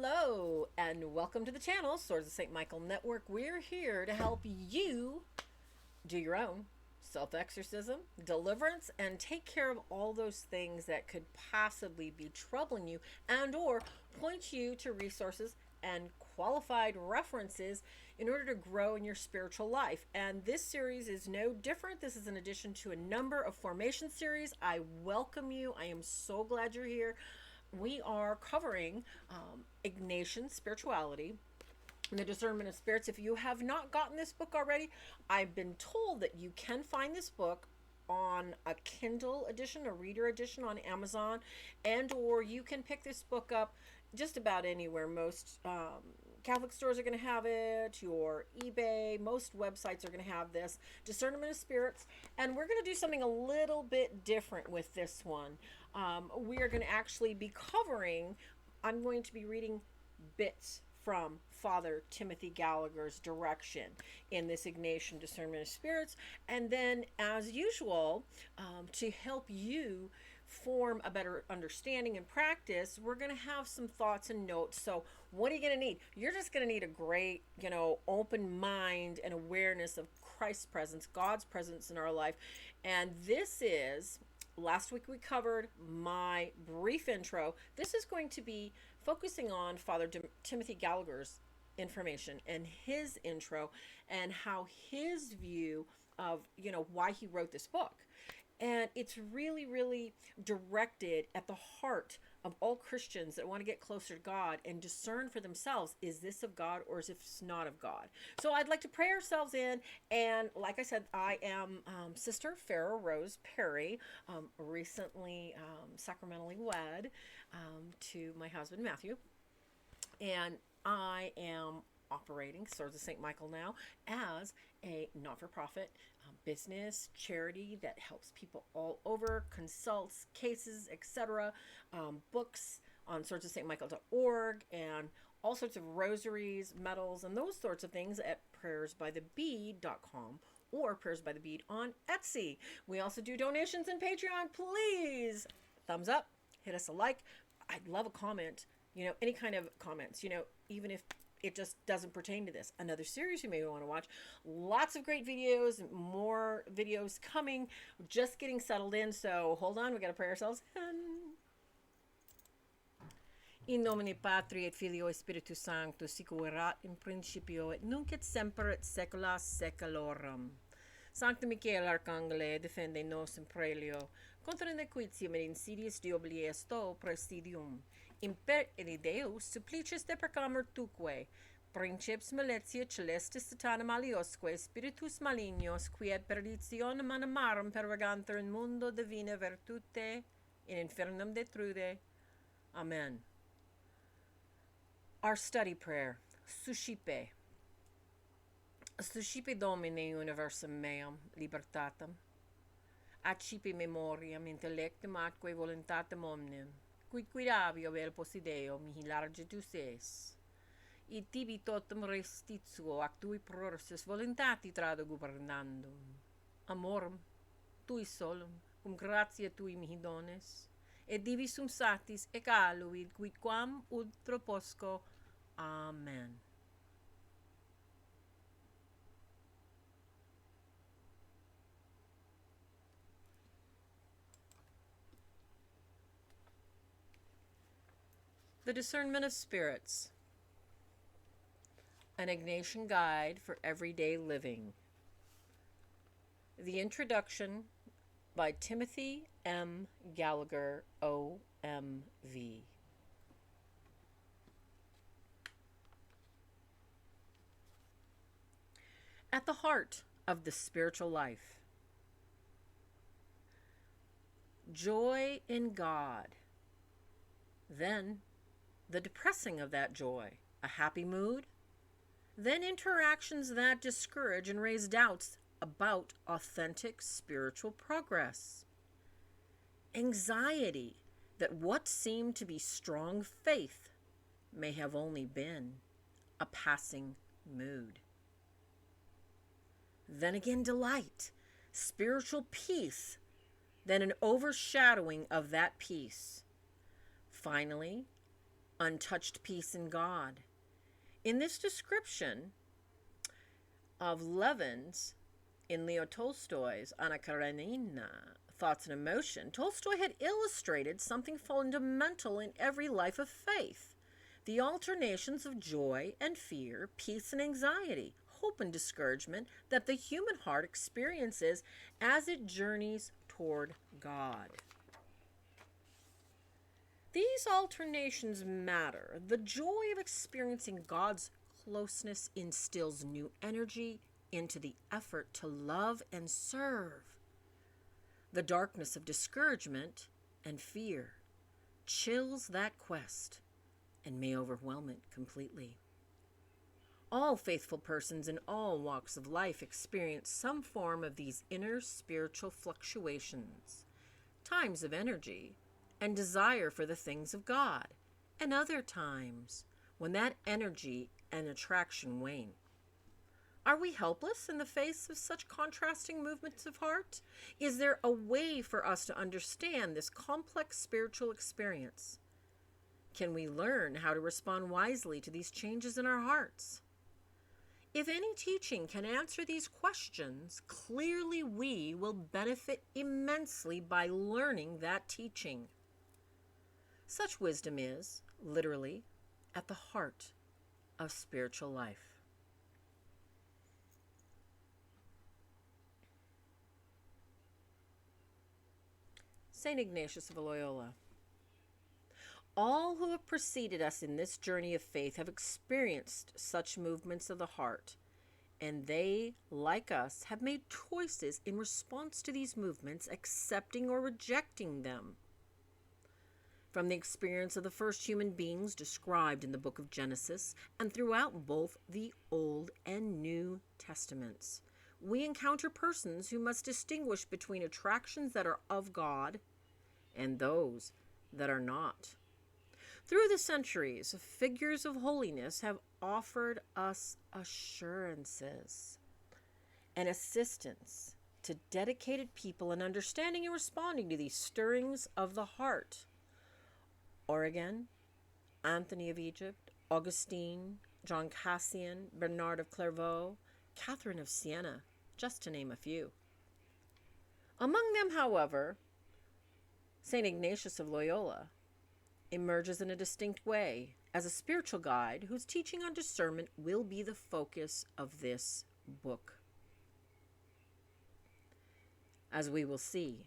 Hello, and welcome to the channel, Swords of St. Michael Network. We're here to help you do your own self-exorcism, deliverance, and take care of all those things that could possibly be troubling you and or point you to resources and qualified references in order to grow in your spiritual life. And this series is no different. This is an addition to a number of formation series. I welcome you. I am so glad you're here. We are covering Ignatian spirituality and the Discernment of Spirits. If you have not gotten this book already, I've been told that you can find this book on a Kindle edition, a reader edition on Amazon, and or you can pick this book up just about anywhere. Most Catholic stores are going to have it, your eBay, most websites are going to have this, Discernment of Spirits, and we're going to do something a little bit different with this one. We are going to actually be covering, I'm going to be reading bits from Father Timothy Gallager's direction in this Ignatian Discernment of Spirits, and then as usual, to help you form a better understanding and practice, we're going to have some thoughts and notes. So what are you going to need? You're just going to need a great, open mind and awareness of Christ's presence, God's presence in our life. And this is, last week we covered my brief intro. This is going to be focusing on Father Timothy Gallager's information and his intro and how his view of, why he wrote this book. And it's really, really directed at the heart of all Christians that want to get closer to God and discern for themselves, is this of God or is this not of God? So I'd like to pray ourselves in. And like I said, I am Sister Farah Rose Perry, recently sacramentally wed to my husband, Matthew. And I am operating Swords of St. Michael now as a not-for-profit business charity that helps people all over, consults cases, etc., books on swordsofstmichael.org, and all sorts of rosaries, medals, and those sorts of things at prayersbythebead.com or Prayers by the Bead on Etsy. We also do donations and Patreon. Please thumbs up, hit us a like. I'd love a comment, any kind of comments, even if it just doesn't pertain to this. Another series you may want to watch. Lots of great videos, more videos coming. We're just getting settled in, so hold on, we got to pray ourselves in nomine Patri et Filio et Spiritus Sancto, sic erat in principio et nunc et semper et saecula saeculorum. Sancta Michael Arcangele, defende nos in prelio, contra nequitium et insidiis diaboli esto presidium. Imper Deus supplicis deprecamur tuque, princeps maletia celestis satana maliosque, spiritus malignos, qui ad perditionem animarum pervegantur in mundo divina virtute, in infernum detrude. Amen. Our study prayer. Suscipe. Suscipe Domine universum meam, libertatem. Accipe memoriam, intellectum atque voluntatem omnem. Quid quidavio vel possideo mihi largitus es. Et tibi totum restitio ac tui prorsus voluntate trado gubernandum. Amorum, tui solum, cum gratia tui mihi dones, et divi sum satis ec aluid quidquam ultra posco. Amen. The Discernment of Spirits, an Ignatian Guide for Everyday Living. The Introduction by Timothy M. Gallager, O.M.V. At the heart of the spiritual life, joy in God, then the depressing of that joy, a happy mood, then interactions that discourage and raise doubts about authentic spiritual progress, anxiety that what seemed to be strong faith may have only been a passing mood. Then again, delight, spiritual peace, then an overshadowing of that peace. Finally, untouched peace in God. In this description of Levin's in Leo Tolstoy's Anna Karenina, Thoughts and Emotion, Tolstoy had illustrated something fundamental in every life of faith: the alternations of joy and fear, peace and anxiety, hope and discouragement that the human heart experiences as it journeys toward God. These alternations matter. The joy of experiencing God's closeness instills new energy into the effort to love and serve. The darkness of discouragement and fear chills that quest and may overwhelm it completely. All faithful persons in all walks of life experience some form of these inner spiritual fluctuations, times of energy and desire for the things of God, and other times when that energy and attraction wane. Are we helpless in the face of such contrasting movements of heart? Is there a way for us to understand this complex spiritual experience? Can we learn how to respond wisely to these changes in our hearts? If any teaching can answer these questions, clearly we will benefit immensely by learning that teaching. Such wisdom is, literally, at the heart of spiritual life. St. Ignatius of Loyola. All who have preceded us in this journey of faith have experienced such movements of the heart, and they, like us, have made choices in response to these movements, accepting or rejecting them. From the experience of the first human beings described in the book of Genesis and throughout both the Old and New Testaments, we encounter persons who must distinguish between attractions that are of God and those that are not. Through the centuries, figures of holiness have offered us assurances and assistance to dedicated people in understanding and responding to these stirrings of the heart. Origen, Anthony of Egypt, Augustine, John Cassian, Bernard of Clairvaux, Catherine of Siena, just to name a few. Among them, however, St. Ignatius of Loyola emerges in a distinct way as a spiritual guide whose teaching on discernment will be the focus of this book. As we will see,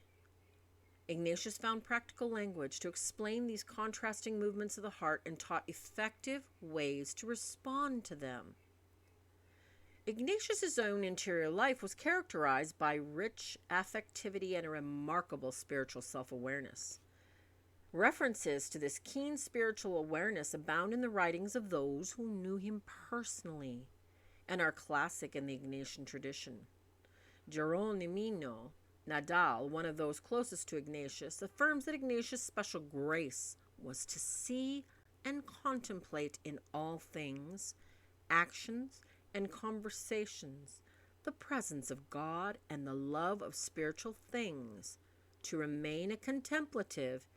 Ignatius found practical language to explain these contrasting movements of the heart and taught effective ways to respond to them. Ignatius's own interior life was characterized by rich affectivity and a remarkable spiritual self-awareness. References to this keen spiritual awareness abound in the writings of those who knew him personally and are classic in the Ignatian tradition. Geronimino Nadal, one of those closest to Ignatius, affirms that Ignatius' special grace was to see and contemplate in all things, actions, and conversations, the presence of God and the love of spiritual things, to remain a contemplative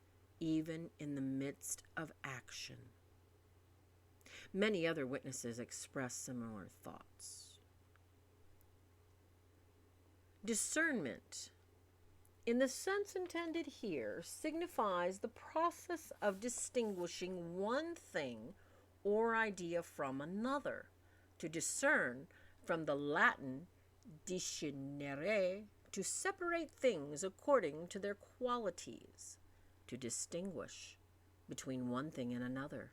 even in the midst of action. Many other witnesses express similar thoughts. Discernment, in the sense intended here, signifies the process of distinguishing one thing or idea from another. To discern, from the Latin discernere, to separate things according to their qualities. To distinguish between one thing and another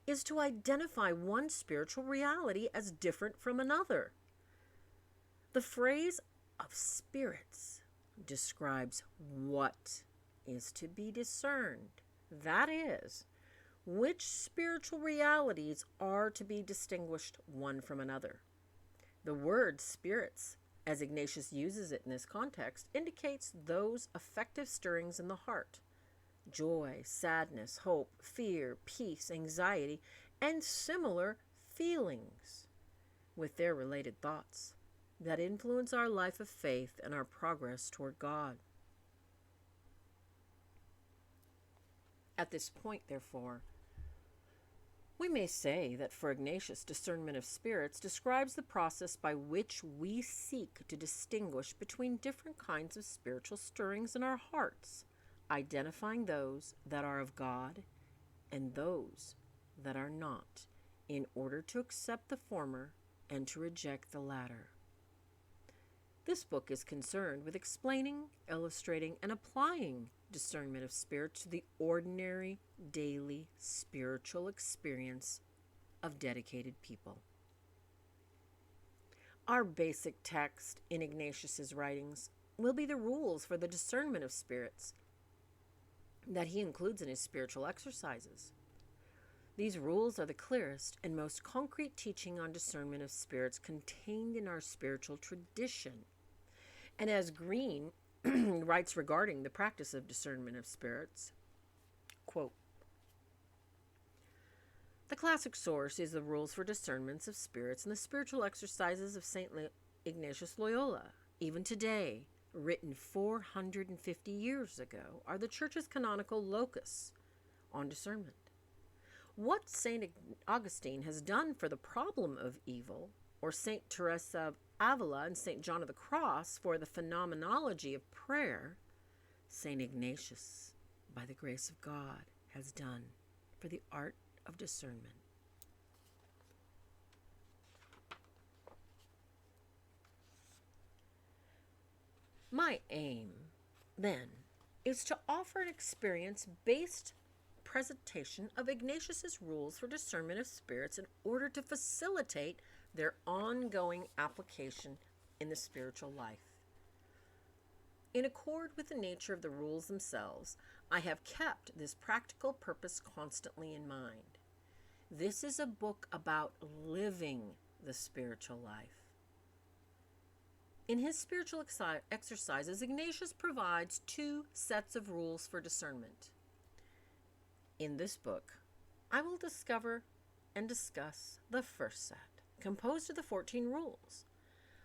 is to identify one spiritual reality as different from another. The phrase of spirits describes what is to be discerned. That is, which spiritual realities are to be distinguished one from another. The word spirits, as Ignatius uses it in this context, indicates those affective stirrings in the heart: joy, sadness, hope, fear, peace, anxiety, and similar feelings with their related thoughts that influence our life of faith and our progress toward God. At this point, therefore, We may say that for Ignatius, discernment of spirits describes the process by which we seek to distinguish between different kinds of spiritual stirrings in our hearts, identifying those that are of God and those that are not, in order to accept the former and to reject the latter. This book is concerned with explaining, illustrating, and applying discernment of spirits to the ordinary, daily spiritual experience of dedicated people. Our basic text in Ignatius's writings will be the rules for the discernment of spirits that he includes in his spiritual exercises. These rules are the clearest and most concrete teaching on discernment of spirits contained in our spiritual tradition. And as Green writes regarding the practice of discernment of spirits, quote, "The classic source is the rules for discernments of spirits and the spiritual exercises of St. Ignatius Loyola. Even today, written 450 years ago, are the Church's canonical locus on discernment. What St. Augustine has done for the problem of evil, or St. Teresa of Avila and St. John of the Cross for the phenomenology of prayer, St. Ignatius, by the grace of God, has done for the art of discernment." My aim, then, is to offer an experience-based presentation of Ignatius's rules for discernment of spirits in order to facilitate their ongoing application in the spiritual life. In accord with the nature of the rules themselves, I have kept this practical purpose constantly in mind. This is a book about living the spiritual life. In his spiritual exercises, Ignatius provides two sets of rules for discernment. In this book, I will discover and discuss the first set, composed of the 14 rules.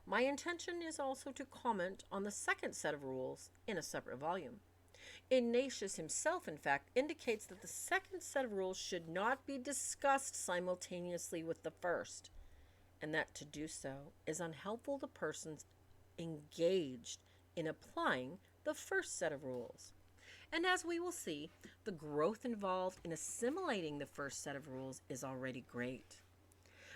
My intention is also to comment on the second set of rules in a separate volume. Ignatius himself, in fact, indicates that the second set of rules should not be discussed simultaneously with the first, and that to do so is unhelpful to persons engaged in applying the first set of rules. And as we will see, the growth involved in assimilating the first set of rules is already great.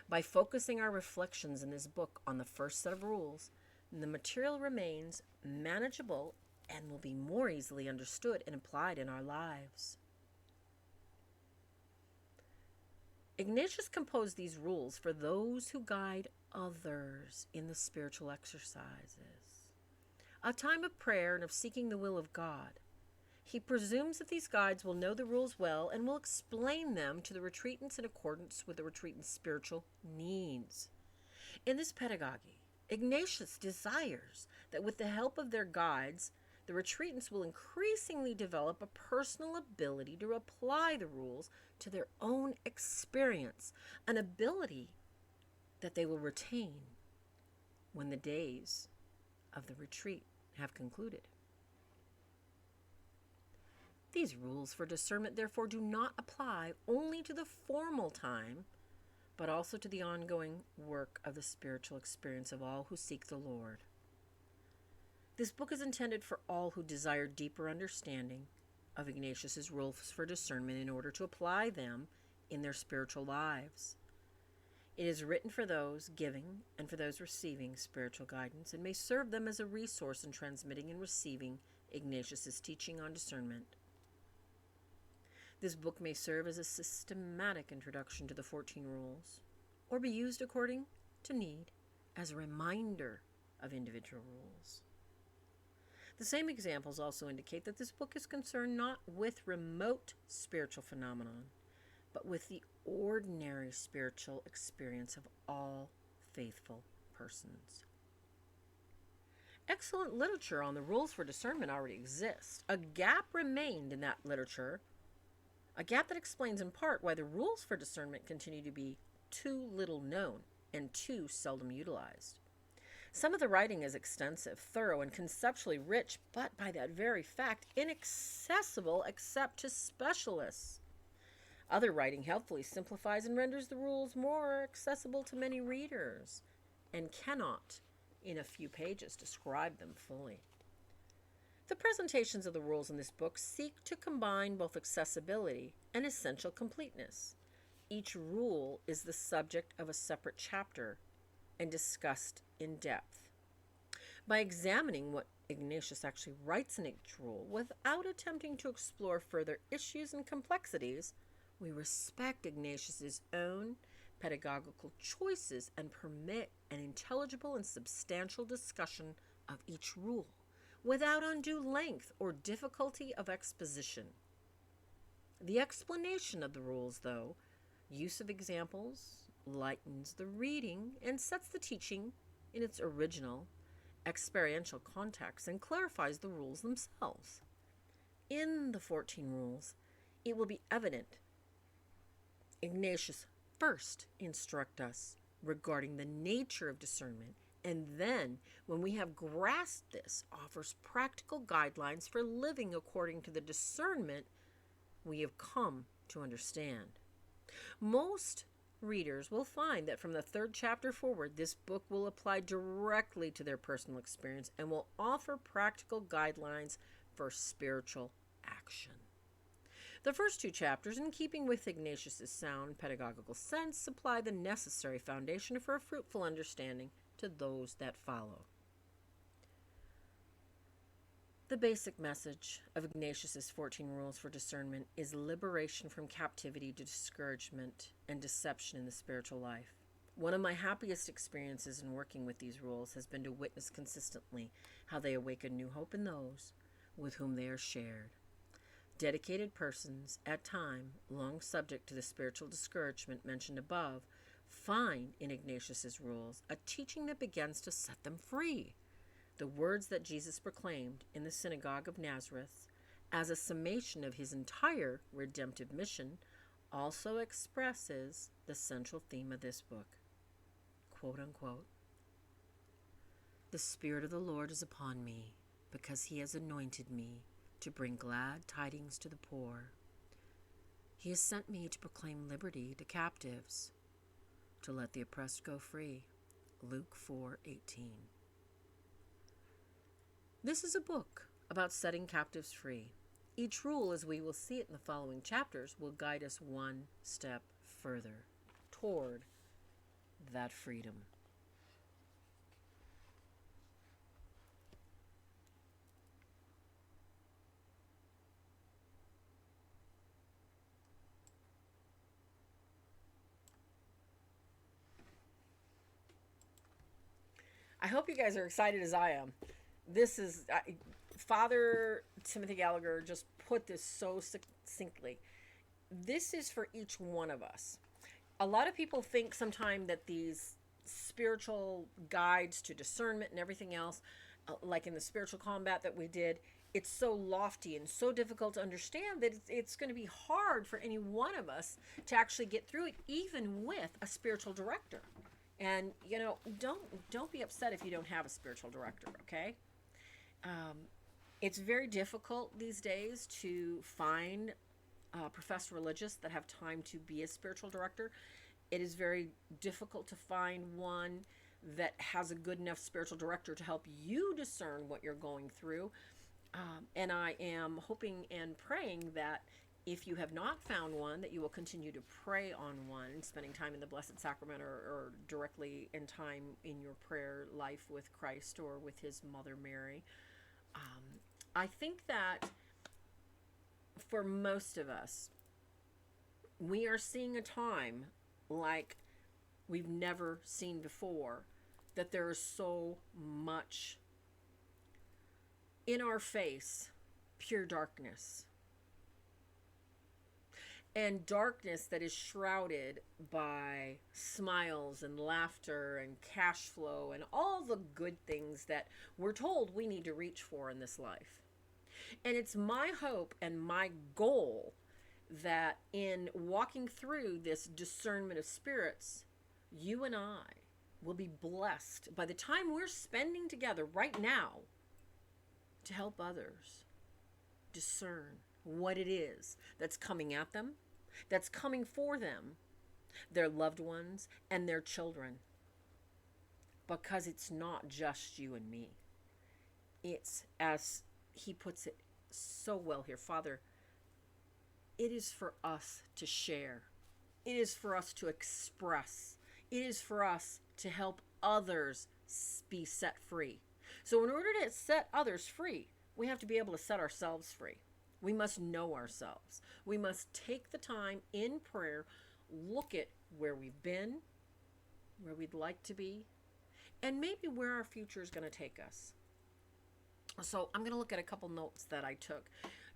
By focusing our reflections in this book on the first set of rules, the material remains manageable and will be more easily understood and applied in our lives. Ignatius composed these rules for those who guide others in the spiritual exercises, a time of prayer and of seeking the will of God. He presumes that these guides will know the rules well and will explain them to the retreatants in accordance with the retreatants' spiritual needs. In this pedagogy, Ignatius desires that with the help of their guides, the retreatants will increasingly develop a personal ability to apply the rules to their own experience, an ability that they will retain when the days of the retreat have concluded. These rules for discernment, therefore, do not apply only to the formal time, but also to the ongoing work of the spiritual experience of all who seek the Lord. This book is intended for all who desire deeper understanding of Ignatius's rules for discernment in order to apply them in their spiritual lives. It is written for those giving and for those receiving spiritual guidance and may serve them as a resource in transmitting and receiving Ignatius's teaching on discernment. This book may serve as a systematic introduction to the 14 rules, or be used according to need as a reminder of individual rules. The same examples also indicate that this book is concerned not with remote spiritual phenomenon, but with the ordinary spiritual experience of all faithful persons. Excellent literature on the rules for discernment already exists. A gap remained in that literature, a gap that explains in part why the rules for discernment continue to be too little known and too seldom utilized. Some of the writing is extensive, thorough, and conceptually rich, but by that very fact, inaccessible except to specialists. Other writing helpfully simplifies and renders the rules more accessible to many readers and cannot, in a few pages, describe them fully. The presentations of the rules in this book seek to combine both accessibility and essential completeness. Each rule is the subject of a separate chapter and discussed in depth. By examining what Ignatius actually writes in each rule without attempting to explore further issues and complexities, we respect Ignatius's own pedagogical choices and permit an intelligible and substantial discussion of each rule without undue length or difficulty of exposition. The explanation of the rules, though, use of examples, lightens the reading and sets the teaching in its original experiential context and clarifies the rules themselves. In the 14 rules, it will be evident Ignatius first instruct us regarding the nature of discernment, and then, when we have grasped this, offers practical guidelines for living according to the discernment we have come to understand. Most readers will find that from the 3rd chapter forward, this book will apply directly to their personal experience and will offer practical guidelines for spiritual action. The first 2 chapters, in keeping with Ignatius's sound pedagogical sense, supply the necessary foundation for a fruitful understanding to those that follow. The basic message of Ignatius's 14 rules for discernment is liberation from captivity to discouragement and deception in the spiritual life. One of my happiest experiences in working with these rules has been to witness consistently how they awaken new hope in those with whom they are shared. Dedicated persons, at time long subject to the spiritual discouragement mentioned above, find in Ignatius's rules a teaching that begins to set them free. The words that Jesus proclaimed in the synagogue of Nazareth, as a summation of his entire redemptive mission, also expresses the central theme of this book. Quote unquote, "The Spirit of the Lord is upon me, because he has anointed me to bring glad tidings to the poor. He has sent me to proclaim liberty to captives, to let the oppressed go free." Luke 4:18. This is a book about setting captives free. Each rule, as we will see it in the following chapters, will guide us one step further toward that freedom. I hope you guys are excited as I am. This is Father Timothy Gallager just put this so succinctly. This is for each one of us. A lot of people think sometimes that these spiritual guides to discernment and everything else, like in the spiritual combat that we did, it's so lofty and so difficult to understand that it's going to be hard for any one of us to actually get through it, even with a spiritual director. And, don't be upset if you don't have a spiritual director, okay? It's very difficult these days to find professed religious that have time to be a spiritual director. It is very difficult to find one that has a good enough spiritual director to help you discern what you're going through. And I am hoping and praying that if you have not found one, that you will continue to pray on one, spending time in the Blessed Sacrament or directly in time in your prayer life with Christ or with his Mother Mary. I think that for most of us, we are seeing a time like we've never seen before, that there is so much in our face, pure darkness. And darkness that is shrouded by smiles and laughter and cash flow and all the good things that we're told we need to reach for in this life. And it's my hope and my goal that in walking through this discernment of spirits, you and I will be blessed by the time we're spending together right now to help others discern what it is that's coming at them that's coming for them, their loved ones, and their children. Because it's not just you and me. It's, as he puts it so well here, Father, it is for us to share. It is for us to express. It is for us to help others be set free. So in order to set others free, we have to be able to set ourselves free. We must know ourselves. We must take the time in prayer, look at where we've been, where we'd like to be, and maybe where our future is going to take us. So I'm going to look at a couple notes that I took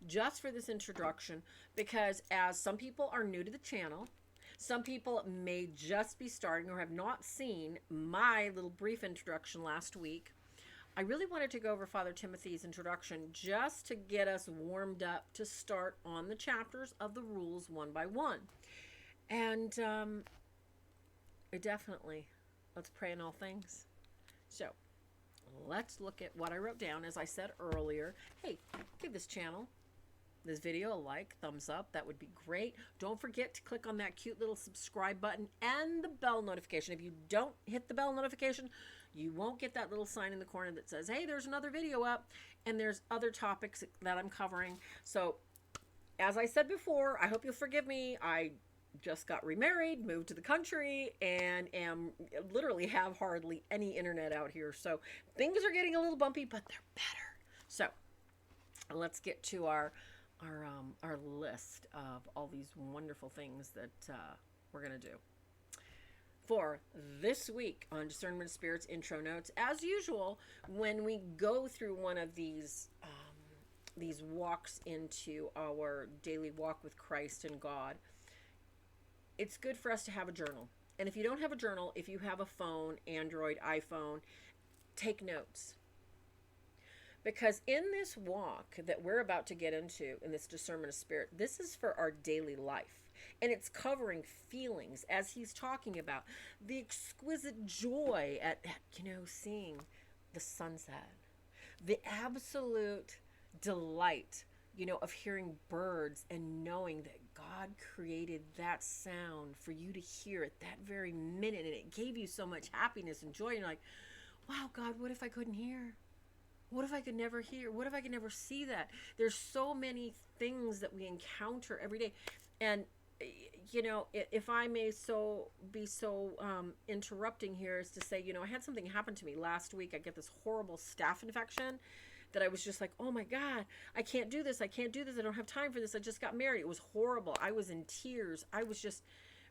just for this introduction, because as some people are new to the channel, some people may just be starting or have not seen my little brief introduction last week. I really wanted to go over Father Timothy's introduction just to get us warmed up to start on the chapters of the rules one by one. And definitely, let's pray in all things. So, let's look at what I wrote down. As I said earlier, hey, give this channel, this video a like, thumbs up. That would be great. Don't forget to click on that cute little subscribe button and the bell notification. If you don't hit the bell notification, you won't get that little sign in the corner that says, hey, there's another video up, and there's other topics that I'm covering. So, as I said before, I hope you'll forgive me. I just got remarried, moved to the country, and literally have hardly any internet out here. So things are getting a little bumpy, but they're better. So let's get to our list of all these wonderful things that we're going to do. For this week on Discernment of Spirits intro notes, as usual, when we go through one of these walks into our daily walk with Christ and God, it's good for us to have a journal. And if you don't have a journal, if you have a phone, Android, iPhone, take notes. Because in this walk that we're about to get into, in this discernment of spirit, this is for our daily life. And it's covering feelings, as he's talking about the exquisite joy at seeing the sunset, the absolute delight, of hearing birds and knowing that God created that sound for you to hear at that very minute, and it gave you so much happiness and joy. And you're like, wow, God, what if I couldn't hear? What if I could never hear? What if I could never see that? There's so many things that we encounter every day. And if I may be interrupting here, is to say, I had something happen to me last week. I get this horrible staph infection that I was just like, oh my God, I can't do this. I can't do this. I don't have time for this. I just got married. It was horrible. I was in tears. I was just,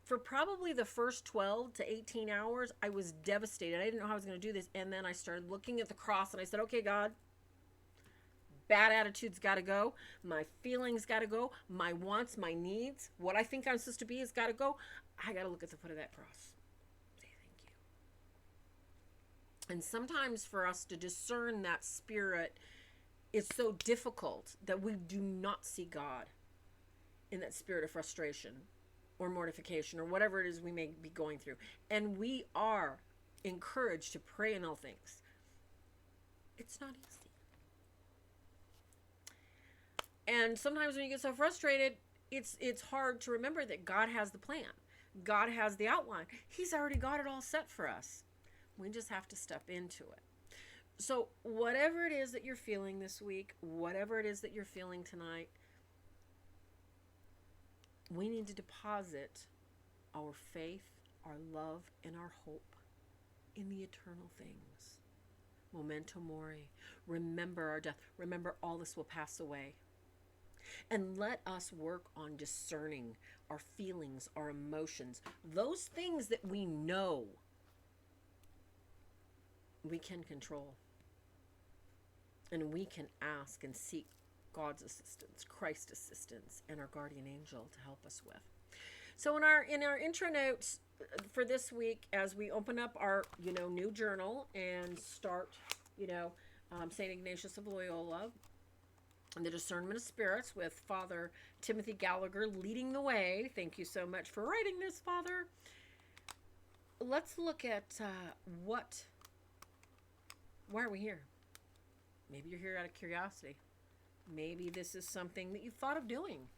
for probably the first 12 to 18 hours, I was devastated. I didn't know how I was going to do this. And then I started looking at the cross and I said, okay, God, bad attitudes got to go. My feelings got to go. My wants, my needs, what I think I'm supposed to be has got to go. I got to look at the foot of that cross. Say thank you. And sometimes for us to discern that spirit is so difficult that we do not see God in that spirit of frustration or mortification or whatever it is we may be going through. And we are encouraged to pray in all things. It's not easy. And sometimes when you get so frustrated, it's hard to remember that God has the plan. God has the outline. He's already got it all set for us. We just have to step into it. So whatever it is that you're feeling this week, whatever it is that you're feeling tonight, we need to deposit our faith, our love, and our hope in the eternal things. Memento mori. Remember our death. Remember all this will pass away. And let us work on discerning our feelings, our emotions, those things that we know we can control. And we can ask and seek God's assistance, Christ's assistance, and our guardian angel to help us with. So in our intro notes for this week, as we open up our new journal and start St. Ignatius of Loyola and the Discernment of Spirits with Father Timothy Gallager leading the way. Thank you so much for writing this, Father. Let's look at why are we here? Maybe you're here out of curiosity. Maybe this is something that you've thought of doing.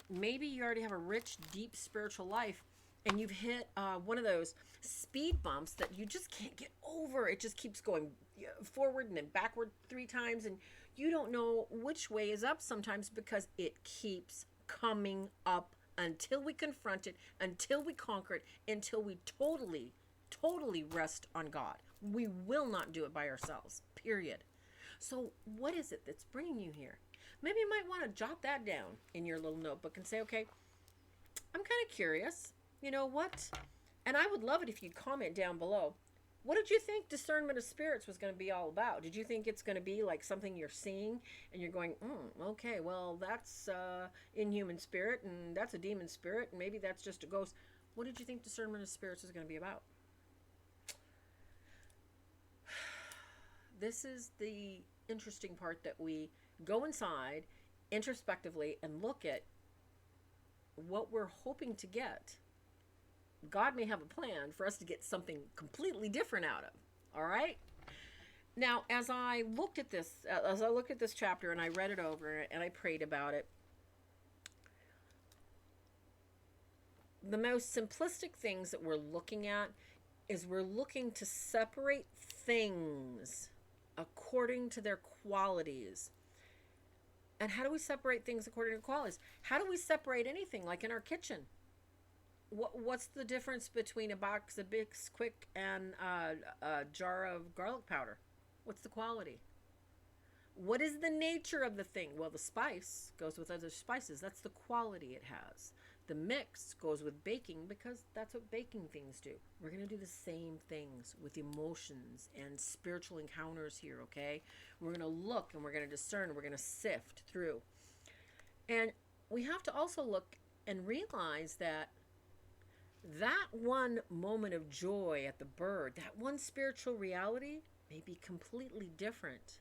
maybe you already have a rich, deep spiritual life, and you've hit one of those speed bumps that you just can't get over. It just keeps going forward and then backward 3 times, and you don't know which way is up sometimes because it keeps coming up until we confront it, until we conquer it, until we totally rest on God. We will not do it by ourselves, period. So what is it that's bringing you here? Maybe you might want to jot that down in your little notebook and say, okay, I'm kind of curious. You know what? And I would love it if you'd comment down below. What did you think Discernment of Spirits was going to be all about? Did you think it's going to be like something you're seeing and you're going, okay, well, that's inhuman spirit and that's a demon spirit and maybe that's just a ghost. What did you think Discernment of Spirits was going to be about? This is the interesting part, that we go inside introspectively and look at what we're hoping to get. God may have a plan for us to get something completely different out of. All right? Now, as I looked at this chapter and I read it over and I prayed about it, the most simplistic things that we're looking at is we're looking to separate things according to their qualities. And how do we separate things according to qualities? How do we separate anything, like in our kitchen? What's the difference between a box of Bisquick and a jar of garlic powder? What's the quality? What is the nature of the thing? Well, the spice goes with other spices. That's the quality it has. The mix goes with baking because that's what baking things do. We're going to do the same things with emotions and spiritual encounters here, okay? We're going to look and we're going to discern. We're going to sift through. And we have to also look and realize that one moment of joy at the bird, that one spiritual reality may be completely different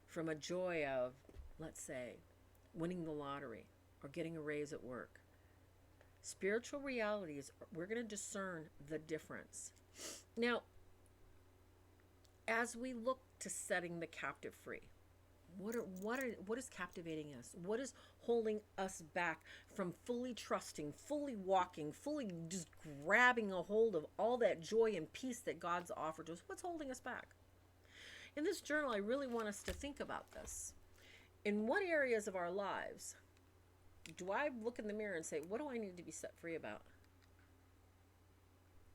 from a joy of, let's say, winning the lottery or getting a raise at work. Spiritual realities, we're going to discern the difference. Now, as we look to setting the captive free, what is captivating us? What is holding us back from fully trusting, fully walking, fully just grabbing a hold of all that joy and peace that God's offered to us? What's holding us back? In this journal, I really want us to think about this. In what areas of our lives do I look in the mirror and say, what do I need to be set free about?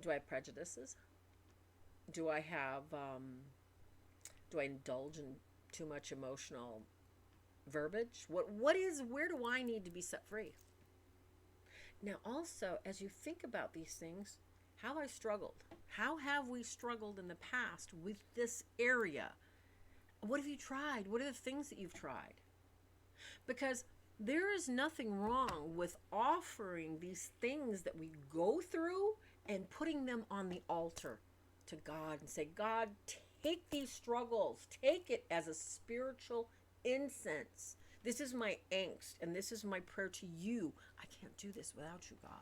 Do I have prejudices? Do I indulge in too much emotional verbiage? Where do I need to be set free? Now also, as you think about these things, how have I struggled? How have we struggled in the past with this area? What have you tried? What are the things that you've tried? Because there is nothing wrong with offering these things that we go through and putting them on the altar to God and say, God, take these struggles, take it as a spiritual incense. This is my angst and this is my prayer to you. I can't do this without you, God.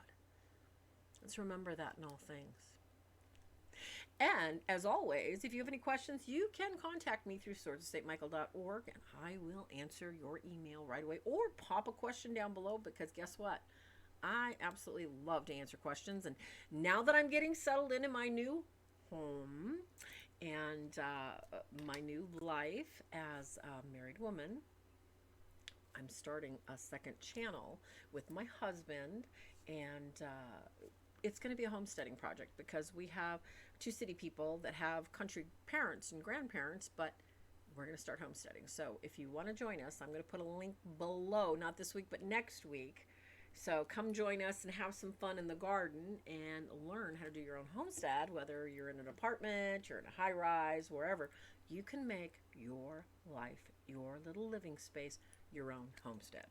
Let's remember that in all things. And as always, if you have any questions, you can contact me through swordsofstmichael.org and I will answer your email right away, or pop a question down below, because guess what? I absolutely love to answer questions. And now that I'm getting settled in my new home and my new life as a married woman, I'm starting a second channel with my husband, and it's going to be a homesteading project because we have 2 city people that have country parents and grandparents, but we're going to start homesteading. So if you want to join us, I'm going to put a link below, not this week, but next week. So come join us and have some fun in the garden and learn how to do your own homestead, whether you're in an apartment, you're in a high rise, wherever. You can make your life, your little living space, your own homestead.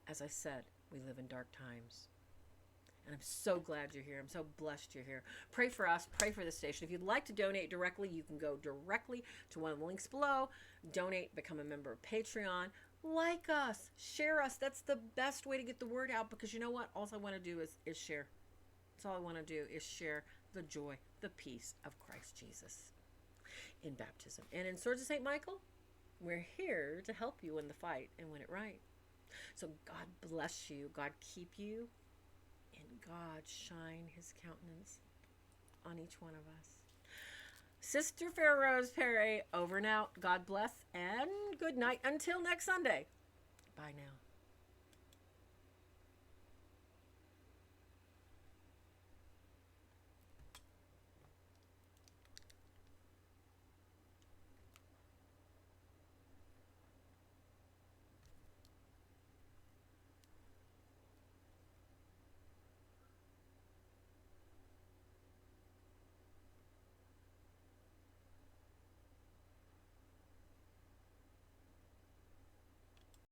As I said, we live in dark times. And I'm so glad you're here. I'm so blessed you're here. Pray for us. Pray for the station. If you'd like to donate directly, you can go directly to one of the links below. Donate, become a member of Patreon. Like us. Share us. That's the best way to get the word out, because you know what? All I want to do is share. That's all I want to do is share the joy, the peace of Christ Jesus in baptism. And in Swords of St. Michael, we're here to help you win the fight and win it right. So God bless you, God keep you, and God shine his countenance on each one of us. Sister Farah Rose Perry, over and out. God bless and good night until next Sunday. Bye now.